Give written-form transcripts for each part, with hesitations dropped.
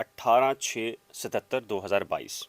18/6/77/2022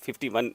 51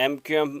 MQM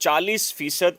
40%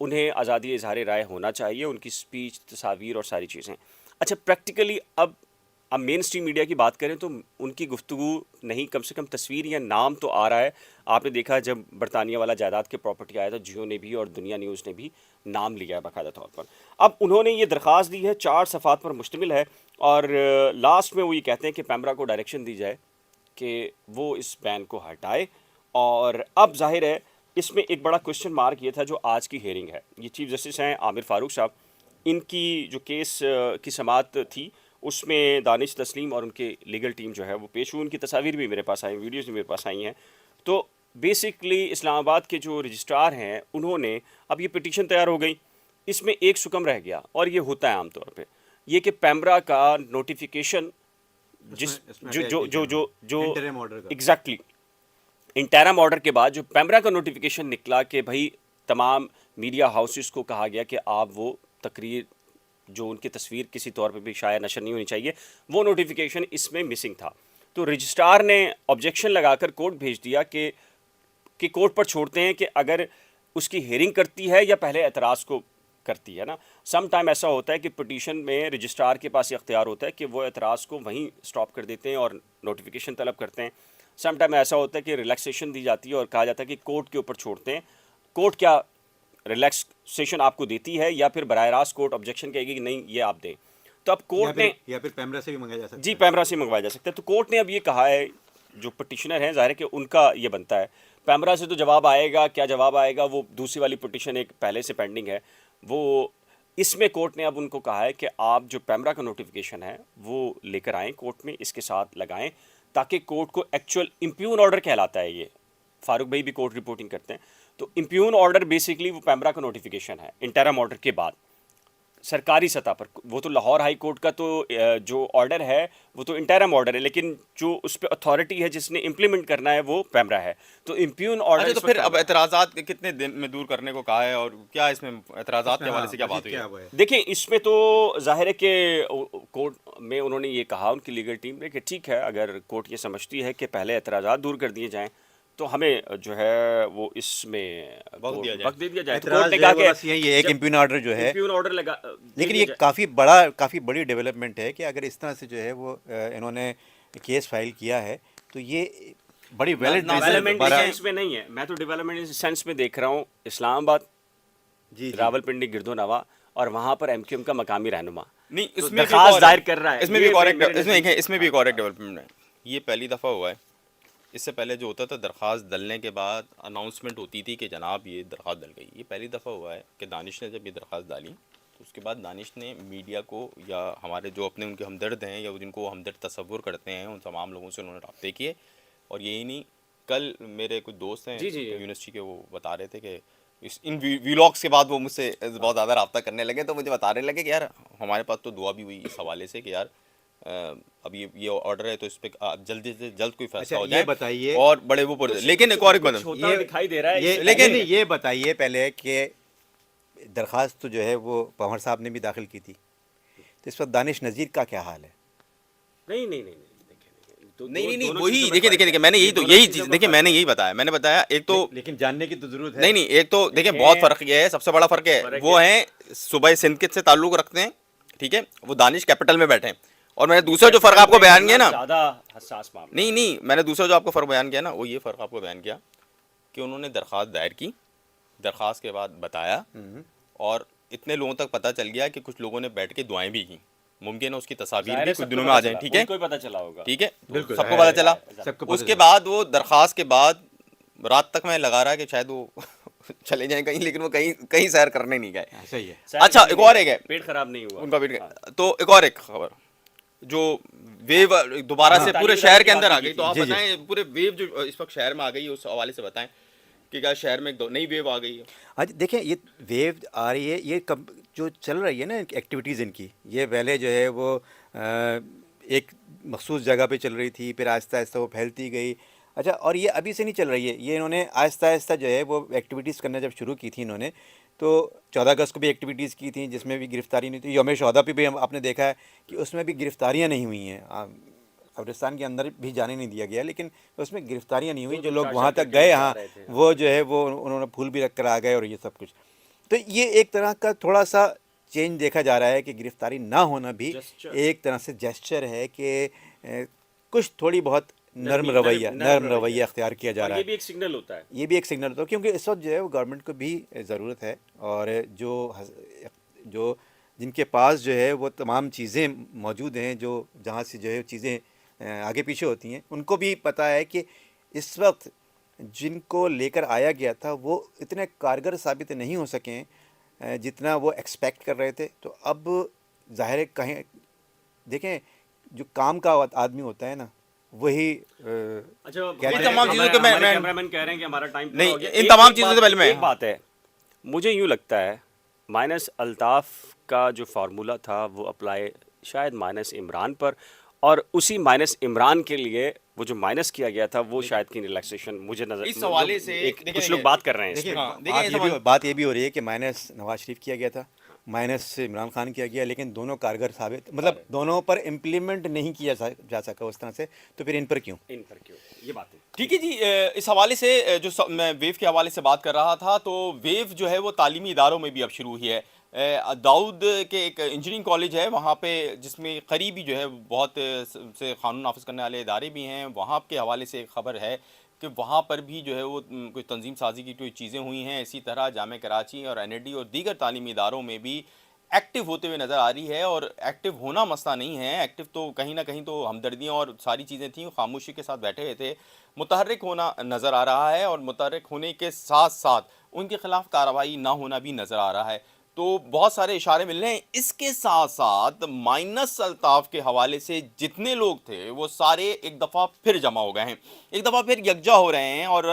انہیں آزادی اظہار رائے ہونا چاہیے، ان کی سپیچ، تصاویر اور ساری چیزیں. اچھا پریکٹیکلی اب مین اسٹریم میڈیا کی بات کریں تو ان کی گفتگو نہیں، کم سے کم تصویر یا نام تو آ رہا ہے. آپ نے دیکھا جب برطانیہ والا جائیداد کے پراپرٹی آیا تھا، جیو نے بھی اور دنیا نیوز نے بھی نام لیا ہے باقاعدہ طور پر. اب انہوں نے یہ درخواست دی ہے، 4 صفحات پر مشتمل ہے، اور لاسٹ میں وہ یہ کہتے ہیں کہ پیمرا کو ڈائریکشن دی جائے کہ وہ اس بین کو ہٹائے. اور اب ظاہر ہے اس میں ایک بڑا کوشچن مارک یہ تھا جو آج کی ہیئرنگ ہے. یہ چیف جسٹس ہیں عامر فاروق صاحب، ان کی جو کیس کی سماعت تھی اس میں دانش تسلیم اور ان کے لیگل ٹیم جو ہے وہ پیش ہوئی. ان کی تصاویر بھی میرے پاس آئی، ویڈیوز بھی میرے پاس آئی ہیں. تو بیسکلی اسلام آباد کے جو رجسٹرار ہیں انہوں نے اب یہ پٹیشن تیار ہو گئی، اس میں ایک سکم رہ گیا، اور یہ ہوتا ہے عام طور پہ یہ کہ پیمرا کا نوٹیفیکیشن جس جو ایگزیکٹلی انٹرم آرڈر کے بعد جو پیمرا کا نوٹیفیکیشن نکلا کہ بھائی تمام میڈیا ہاؤسز کو کہا گیا کہ آپ وہ تقریر جو ان کی تصویر کسی طور پہ بھی شائع نشر نہیں ہونی چاہیے، وہ نوٹیفیکیشن اس میں مسنگ تھا. تو رجسٹرار نے آبجیکشن لگا کر کورٹ بھیج دیا کہ کورٹ پر چھوڑتے ہیں کہ اگر اس کی ہیئرنگ کرتی ہے یا پہلے اعتراض کو کرتی ہے نا. سم ٹائم ایسا ہوتا ہے کہ پٹیشن میں رجسٹرار کے پاس یہ اختیار ہوتا ہے کہ وہ اعتراض کو وہیں سٹاپ کر دیتے ہیں اور نوٹیفیکیشن طلب کرتے ہیں. سم ٹائم ایسا ہوتا ہے کہ ریلیکسیشن دی جاتی ہے اور کہا جاتا ہے کہ کورٹ کے اوپر چھوڑتے ہیں. کورٹ کیا ریلیکسیشن آپ کو دیتی ہے یا پھر براہ راست کورٹ آبجیکشن کہے گی کہ نہیں یہ آپ دیں. تو اب کورٹ نے یا پھر پیمرا سے بھی منگایا جا سکتا ہے. جی پیمرا سے منگوایا جا سکتا ہے. تو کورٹ نے اب یہ کہا ہے، جو پٹیشنر ہیں ظاہر ہے کہ ان کا یہ بنتا ہے، پیمرا سے تو جواب آئے گا، کیا جواب آئے گا وہ دوسری والی پٹیشن ایک پہلے سے پینڈنگ ہے وہ. اس میں کورٹ نے اب ان کو کہا ہے کہ آپ جو پیمرا کا نوٹیفیکیشن ہے وہ لے کر آئیں کورٹ میں، اس کے ساتھ لگائیں تاکہ کورٹ کو ایکچوئل امپیون آرڈر کہلاتا ہے. یہ فاروق بھائی بھی کورٹ رپورٹنگ کرتے ہیں. تو امپیون آرڈر بیسکلی وہ پیمرا کا نوٹیفیکیشن ہے انٹرم آرڈر کے بعد سرکاری سطح پر. وہ تو لاہور ہائی کورٹ کا تو جو آرڈر ہے وہ تو انٹرم آرڈر ہے، لیکن جو اس پہ اتھارٹی ہے جس نے امپلیمنٹ کرنا ہے وہ پیمرا ہے. تو امپیون آرڈر تو پھر اب اعتراضات کتنے دن میں دور کرنے کو کہا ہے اور کیا اس میں اعتراضات کے حوالے سے کیا بات ہوئی ہے؟ دیکھیں اس میں تو ظاہر ہے کہ کورٹ میں انہوں نے یہ کہا ان کی لیگل ٹیم نے کہ ٹھیک ہے اگر کورٹ یہ سمجھتی ہے کہ پہلے اعتراضات دور کر دیے جائیں تو ہمیں جو ہے وہ اس میں وقت دے دیا جائے. کورٹ نے کہا کہ یہ ایک امپیون آرڈر جو ہے، امپیون آرڈر لگا، لیکن یہ کافی بڑی ڈیولپمنٹ ہے کہ اگر اس طرح سے جو ہے وہ انہوں نے کیس فائل کیا ہے تو یہ بڑی ویلڈ ڈیولپمنٹ سینس میں نہیں ہے. میں تو ڈیولپمنٹ سینس میں دیکھ رہا ہوں اسلام آباد، راول پنڈی، گردو نواں اور وہاں پر ایم کیو ایم کا مقامی رہنما نہیں اس میں درخواست دائر کر رہا ہے. اس میں بھی ایک اور ایک ڈیولپمنٹ ہے. یہ پہلی دفعہ ہوا ہے. اس سے پہلے جو ہوتا تھا درخواست ڈلنے کے بعد اناؤنسمنٹ ہوتی تھی کہ جناب یہ درخواست ڈل گئی. یہ پہلی دفعہ ہوا ہے کہ دانش نے جب یہ درخواست ڈالی تو اس کے بعد دانش نے میڈیا کو یا ہمارے جو اپنے ان کے ہمدرد ہیں یا جن کو ہمدرد تصور کرتے ہیں ان تمام لوگوں سے انہوں نے رابطے کیے. اور یہی نہیں، کل میرے کچھ دوست ہیں یونیورسٹی کے، وہ بتا رہے تھے کہ ان ویلاگس کے بعد وہ مجھ سے بہت زیادہ رابطہ کرنے لگے. تو مجھے بتا رہے لگے کہ یار ہمارے پاس تو دعا بھی ہوئی اس حوالے سے کہ یار اب یہ آرڈر ہے تو اس پہ جلد سے جلد کوئی فیصلہ ہو جائے. بتائیے اور بڑے وہ لیکن ایک اور ایک یہ دکھائی دے رہا ہے. لیکن یہ بتائیے پہلے کہ درخواست تو جو ہے وہ پنور صاحب نے بھی داخل کی تھی، تو اس وقت دانش نذیر کا کیا حال ہے؟ نہیں وہی دیکھیں میں نے یہی چیز دیکھیں میں نے یہی بتایا. میں نے بتایا ایک تو لیکن جاننے کی تو ضرورت ہے. نہیں ایک تو دیکھیں بہت فرق یہ ہے، سب سے بڑا فرق ہے وہ ہیں صوبہ سندھ سے تعلق رکھتے ہیں، ٹھیک ہے، وہ دانش کیپٹل میں بیٹھے ہیں. اور میں نے دوسرا جو فرق آپ کو بیان کیا نا، زیادہ حساس معاملہ نہیں میں نے دوسرا جو آپ کو فرق بیان کیا نا وہ یہ فرق آپ کو بیان کیا کہ انہوں نے درخواست دائر کی، درخواست کے بعد بتایا اور اتنے لوگوں تک پتہ چل گیا کہ کچھ لوگوں نے بیٹھ کے دعائیں بھی کی. ممکن ہے اس کی تصاویر بھی کچھ دنوں میں آ جائیں، ٹھیک ہے، کوئی پتہ چلا ہوگا، ٹھیک ہے، سب کو پتہ چلا. اس کے بعد وہ درخواست کے بعد رات تک میں لگا رہا کہ شاید وہ چلے جائیں کہیں، لیکن وہ کہیں سیر کرنے نہیں گئے. صحیح ہے. اچھا ایک اور ایک ہے، پیٹ خراب نہیں ہوا ان کا پیٹ. تو ایک اور ایک خبر جو ویو دوبارہ سے پورے شہر کے اندر آ گئی، تو آپ بتائیں پورے ویو جو اس وقت شہر میں آ گئی ہے اس حوالے سے بتائیں کہ کیا شہر میں ایک نئی ویو آ گئی ہے؟ آج دیکھیں یہ ویو آ رہی ہے، یہ جو چل رہی ہے نا ایکٹیویٹیز ان کی، یہ پہلے جو ہے وہ ایک مخصوص جگہ پہ چل رہی تھی، پھر آہستہ آہستہ وہ پھیلتی گئی. اچھا، اور یہ ابھی سے نہیں چل رہی ہے، یہ انہوں نے آہستہ آہستہ جو ہے وہ ایکٹیویٹیز کرنا جب شروع کی تھی انہوں نے، تو 14 اگست کو بھی ایکٹیویٹیز کی تھیں جس میں بھی گرفتاری نہیں تھی. یوم شہداء پہ بھی آپ نے دیکھا ہے کہ اس میں بھی گرفتاریاں نہیں ہوئی ہیں. قبرستان کے اندر بھی جانے نہیں دیا گیا، لیکن اس میں گرفتاریاں نہیں ہوئی. جو لوگ وہاں تک گئے، ہاں وہ جو ہے وہ انہوں نے پھول بھی رکھ کر آ گئے اور یہ سب کچھ. تو یہ ایک طرح کا تھوڑا سا چینج دیکھا جا رہا ہے کہ گرفتاری نہ ہونا بھی Gesture. ایک طرح سے جیسچر ہے کہ کچھ تھوڑی بہت نرم نرم رویہ اختیار کیا جا رہا یہ ہے. بھی ایک سگنل ہوتا ہے. یہ بھی ایک سگنل ہوتا ہے کیونکہ اس وقت جو ہے وہ گورنمنٹ کو بھی ضرورت ہے, اور جو جن کے پاس جو ہے وہ تمام چیزیں موجود ہیں, جو جہاں سے جو ہے چیزیں آگے پیچھے ہوتی ہیں, ان کو بھی پتہ ہے کہ اس وقت جن کو لے کر آیا گیا تھا وہ اتنے کارگر ثابت نہیں ہو سکیں جتنا وہ ایکسپیکٹ کر رہے تھے. تو اب ظاہر ہے کہیں دیکھیں جو کام کا آدمی ہوتا ہے نا وہی اچھا ان تمام چیزوں کے میں کیمرہ مین کہہ رہے ہیں کہ ہمارا ٹائم نہیں, ان تمام چیزوں سے پہلے میں ایک بات ہے, مجھے یوں لگتا ہے مائنس الطاف کا جو فارمولا تھا وہ اپلائی شاید مائنس عمران پر, اور اسی مائنس عمران کے لیے وہ جو مائنس کیا گیا تھا وہ شاید کی ریلیکسیشن مجھے نظر اس حوالے سے کچھ لوگ بات کر رہے ہیں اس دیکھیں پہ. بات یہ بھی ہو رہی ہے کہ مائنس نواز شریف کیا گیا تھا, مائنس عمران خان کیا گیا, لیکن دونوں کارگر ثابت مطلب دونوں پر امپلیمنٹ نہیں کیا جا سکا اس طرح سے, تو پھر ان پر کیوں؟ یہ بات ہے. ٹھیک ہے جی. اس حوالے سے جو میں ویو کے حوالے سے بات کر رہا تھا, تو ویو جو ہے وہ تعلیمی اداروں میں بھی اب شروع ہوئی ہے. داؤد کے ایک انجینئرنگ کالج ہے وہاں پہ, جس میں قریبی جو ہے بہت سے قانون نافذ کرنے والے ادارے بھی ہیں, وہاں کے حوالے سے ایک خبر ہے کہ وہاں پر بھی جو ہے وہ کوئی تنظیم سازی کی کوئی چیزیں ہوئی ہیں. اسی طرح جامعہ کراچی اور این اے ڈی اور دیگر تعلیمی اداروں میں بھی ایکٹیو ہوتے ہوئے نظر آ رہی ہے. اور ایکٹیو ہونا مسئلہ نہیں ہے, ایکٹیو تو کہیں نہ کہیں تو ہمدردیاں اور ساری چیزیں تھیں, خاموشی کے ساتھ بیٹھے ہوئے تھے. متحرک ہونا نظر آ رہا ہے, اور متحرک ہونے کے ساتھ ساتھ ان کے خلاف کارروائی نہ ہونا بھی نظر آ رہا ہے. تو بہت سارے اشارے مل رہے ہیں. اس کے ساتھ ساتھ مائنس الطاف کے حوالے سے جتنے لوگ تھے وہ سارے ایک دفعہ پھر جمع ہو گئے ہیں, ایک دفعہ پھر یکجا ہو رہے ہیں, اور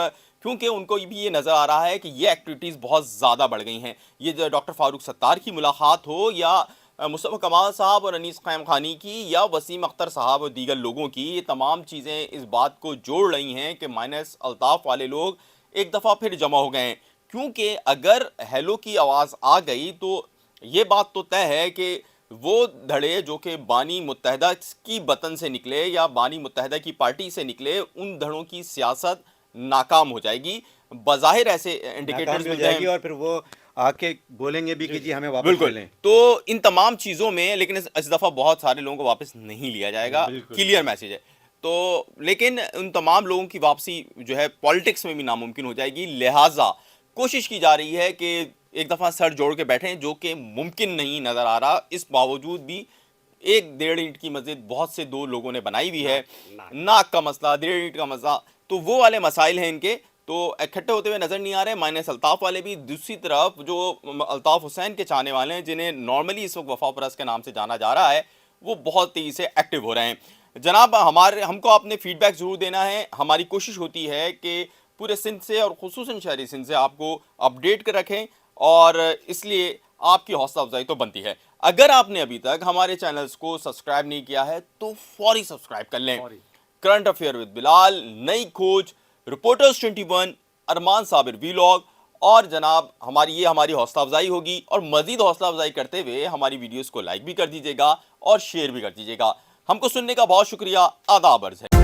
کیونکہ ان کو بھی یہ نظر آ رہا ہے کہ یہ ایکٹیویٹیز بہت زیادہ بڑھ گئی ہیں. یہ ڈاکٹر فاروق ستار کی ملاقات ہو, یا مصطفیٰ کمال صاحب اور انیس قائم خانی کی, یا وسیم اختر صاحب اور دیگر لوگوں کی, یہ تمام چیزیں اس بات کو جوڑ رہی ہیں کہ مائنس الطاف والے لوگ ایک دفعہ پھر جمع ہو گئے ہیں. کیونکہ اگر ہیلو کی آواز آ گئی تو یہ بات تو طے ہے کہ وہ دھڑے جو کہ بانی متحدہ کی وطن سے نکلے یا بانی متحدہ کی پارٹی سے نکلے, ان دھڑوں کی سیاست ناکام ہو جائے گی. بظاہر ایسے انڈیکیٹرز مل جائیں گے, اور پھر وہ آ کے بولیں گے بھی کہ جی ہمیں واپس لے لیں. تو ان تمام چیزوں میں لیکن اس دفعہ بہت سارے لوگوں کو واپس نہیں لیا جائے گا, کلیئر میسیج ہے. تو لیکن ان تمام لوگوں کی واپسی جو ہے پالیٹکس میں بھی ناممکن ہو جائے گی. لہٰذا کوشش کی جا رہی ہے کہ ایک دفعہ سر جوڑ کے بیٹھیں, جو کہ ممکن نہیں نظر آ رہا. اس باوجود بھی 1.5 اینٹ کی مسجد بہت سے دو لوگوں نے بنائی ہوئی ہے. ناک کا مسئلہ, 1.5 اینٹ کا مسئلہ, تو وہ والے مسائل ہیں ان کے, تو اکٹھے ہوتے ہوئے نظر نہیں آ رہے. مائنس الطاف والے بھی. دوسری طرف جو الطاف حسین کے چاہنے والے ہیں, جنہیں نارملی اس وقت وفا پرست کے نام سے جانا جا رہا ہے, وہ بہت تیزی سے ایکٹیو ہو رہے ہیں. جناب ہم کو اپنے فیڈ بیک ضرور دینا ہے. ہماری کوشش ہوتی ہے کہ پورے سندھ سے اور خصوصاً شہری سندھ سے آپ کو اپڈیٹ کر رکھیں, اور اس لیے آپ کی حوصلہ افزائی تو بنتی ہے. اگر آپ نے ابھی تک ہمارے چینلز کو سبسکرائب نہیں کیا ہے تو فوری سبسکرائب کر لیں. کرنٹ افیئر ود بلال, نئی کھوج, رپورٹرز 21, ارمان صابر ویلاگ, اور جناب ہماری حوصلہ افزائی ہوگی. اور مزید حوصلہ افزائی کرتے ہوئے ہماری ویڈیوز کو لائک بھی کر دیجیے گا اور شیئر بھی کر دیجیے گا. ہم کو سننے کا بہت شکریہ. آداب عرض ہے.